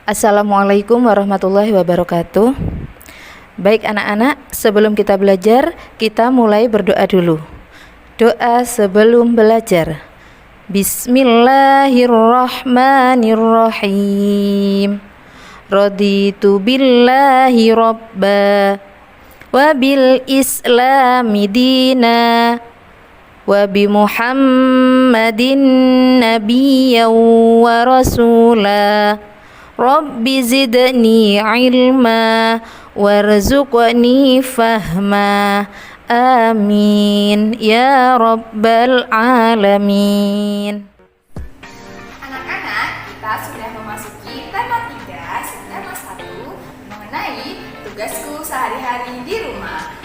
Assalamualaikum warahmatullahi wabarakatuh. Baik anak-anak, sebelum kita belajar, kita mulai berdoa dulu. Doa sebelum belajar. Bismillahirrahmanirrahim. Raditu billahi rabba wa bil islami dina wa bi Muhammadin nabiyyan wa rasula. Rabbi zidni ilma warzuqni fahma. Amin ya rabbal alamin. Anak-anak, kita sudah memasuki tema 3 subtema 1 mengenai tugasku sehari-hari di rumah.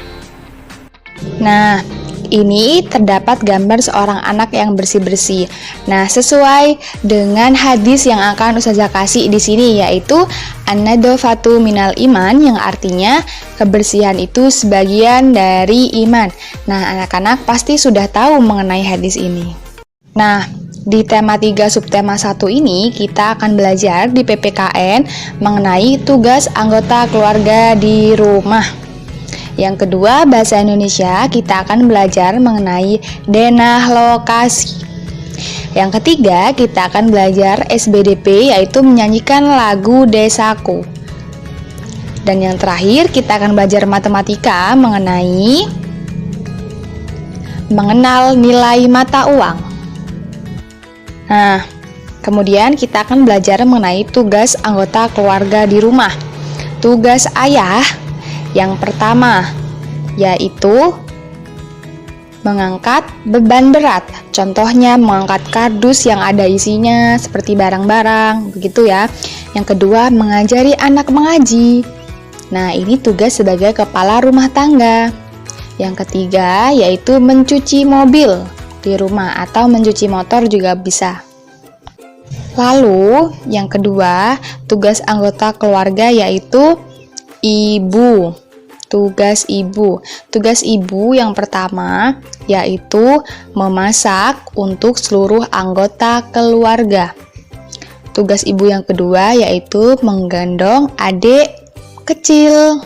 Nah, ini terdapat gambar seorang anak yang bersih-bersih. Nah, sesuai dengan hadis yang akan Ustazah kasih di sini, yaitu an-nadhafatu minal iman, yang artinya kebersihan itu sebagian dari iman. Nah, anak-anak pasti sudah tahu mengenai hadis ini. Nah, di tema 3 subtema 1 ini kita akan belajar di PPKN mengenai tugas anggota keluarga di rumah. Yang kedua, bahasa Indonesia, kita akan belajar mengenai denah lokasi. Yang ketiga, kita akan belajar SBDP, yaitu menyanyikan lagu Desaku. Dan yang terakhir, kita akan belajar matematika mengenai mengenal nilai mata uang. Nah, kemudian kita akan belajar mengenai tugas anggota keluarga di rumah. Tugas ayah yang pertama yaitu mengangkat beban berat. Contohnya mengangkat kardus yang ada isinya seperti barang-barang, begitu ya. Yang kedua, mengajari anak mengaji. Nah, ini tugas sebagai kepala rumah tangga. Yang ketiga yaitu mencuci mobil di rumah atau mencuci motor juga bisa. Lalu, yang kedua, tugas anggota keluarga yaitu ibu. Tugas ibu. Tugas ibu yang pertama yaitu memasak untuk seluruh anggota keluarga. Tugas ibu yang kedua yaitu menggendong adik kecil.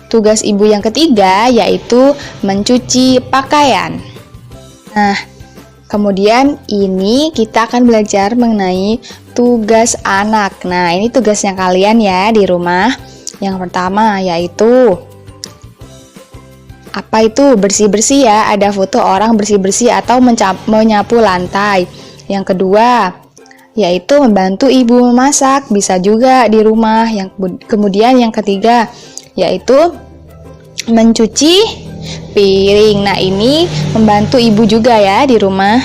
Tugas ibu yang ketiga yaitu mencuci pakaian. Nah, kemudian ini kita akan belajar mengenai tugas anak. Nah, ini tugasnya kalian ya di rumah. Yang pertama yaitu apa itu? Bersih-bersih ya, ada foto orang bersih-bersih atau menyapu lantai. Yang kedua yaitu membantu ibu memasak, bisa juga di rumah. Kemudian yang ketiga yaitu mencuci piring. Nah, ini membantu ibu juga ya di rumah.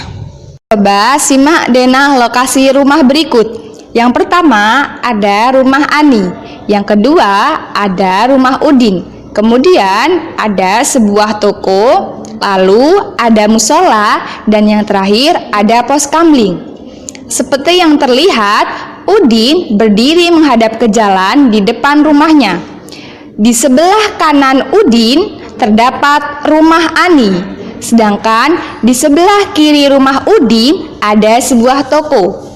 Coba simak denah lokasi rumah berikut. Yang pertama ada rumah Ani. Yang kedua ada rumah Udin. Kemudian ada sebuah toko, lalu ada musola, dan yang terakhir ada pos kamling. Seperti yang terlihat, Udin berdiri menghadap ke jalan di depan rumahnya. Di sebelah kanan Udin terdapat rumah Ani, sedangkan di sebelah kiri rumah Udin ada sebuah toko.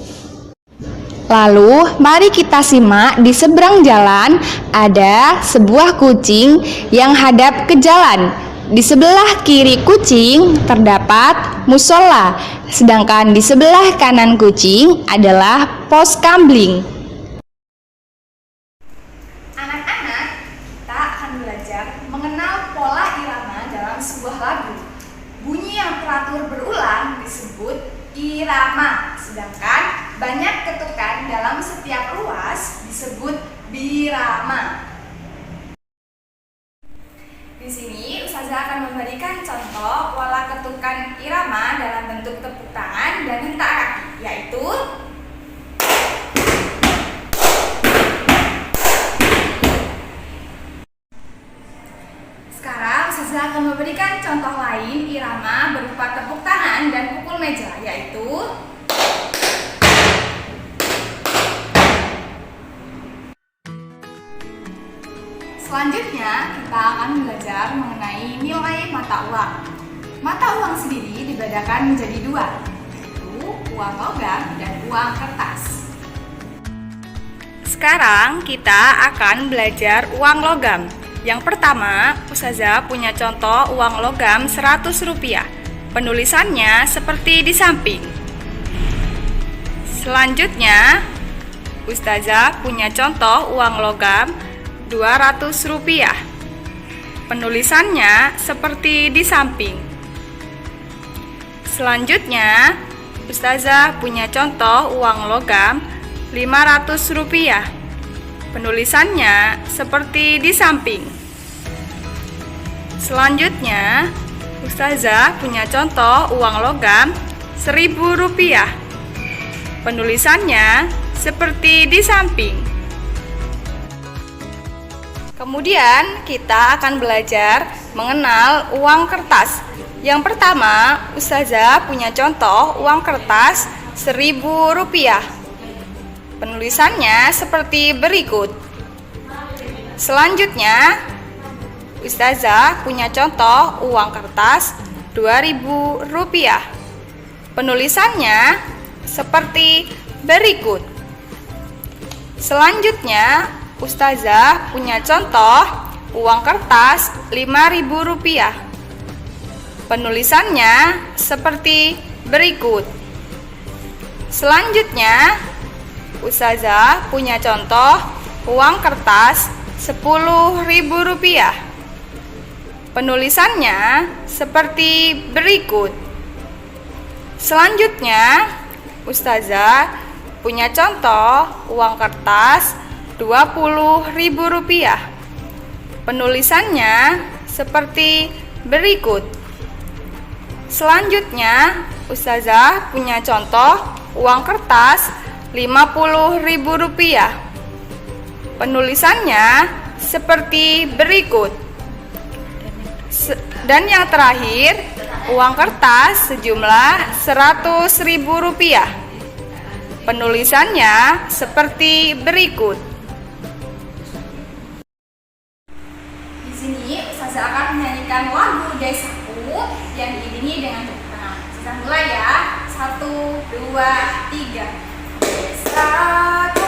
Lalu, mari kita simak di seberang jalan ada sebuah kucing yang hadap ke jalan. Di sebelah kiri kucing terdapat musola, sedangkan di sebelah kanan kucing adalah pos kamling. Anak-anak, kita akan belajar mengenal pola irama dalam sebuah lagu. Bunyi yang teratur berulang disebut irama, sedangkan banyak ketukan dalam setiap ruas disebut birama. Di sini Ustazah akan memberikan contoh pola ketukan irama dalam bentuk tepuk tangan dan hentak kaki, yaitu sekarang Ustazah akan memberikan contoh lain irama berupa tepuk tangan dan pukul meja, yaitu selanjutnya kita akan belajar mengenai nilai mata uang. Mata uang sendiri dibedakan menjadi dua, yaitu uang logam dan uang kertas. Sekarang kita akan belajar uang logam. Yang pertama, Ustazah punya contoh uang logam Rp100. Penulisannya seperti di samping. Selanjutnya, Ustazah punya contoh uang logam Rp200. Penulisannya seperti di samping. Selanjutnya, Ustazah punya contoh uang logam Rp500. Penulisannya seperti di samping. Selanjutnya, Ustazah punya contoh uang logam Rp1.000. Penulisannya seperti di samping. Kemudian kita akan belajar mengenal uang kertas. Yang pertama, Ustazah punya contoh uang kertas Rp1.000. Penulisannya seperti berikut. Selanjutnya, Ustazah punya contoh uang kertas Rp2.000. Penulisannya seperti berikut. Selanjutnya, Ustazah punya contoh uang kertas Rp5.000. Penulisannya seperti berikut. Selanjutnya, Ustazah punya contoh uang kertas Rp10.000. Penulisannya seperti berikut. Selanjutnya, Ustazah punya contoh uang kertas Rp20.000. Penulisannya seperti berikut. Selanjutnya, Ustazah punya contoh uang kertas Rp50.000. Penulisannya seperti berikut. Dan yang terakhir, uang kertas sejumlah Rp100.000. Penulisannya seperti berikut. Di sini Ustazah akan menyanyikan lagu Daisaku yang diiringi dengan tepuk tangan. Kita mulai ya. 1, 2, 3. Daisaku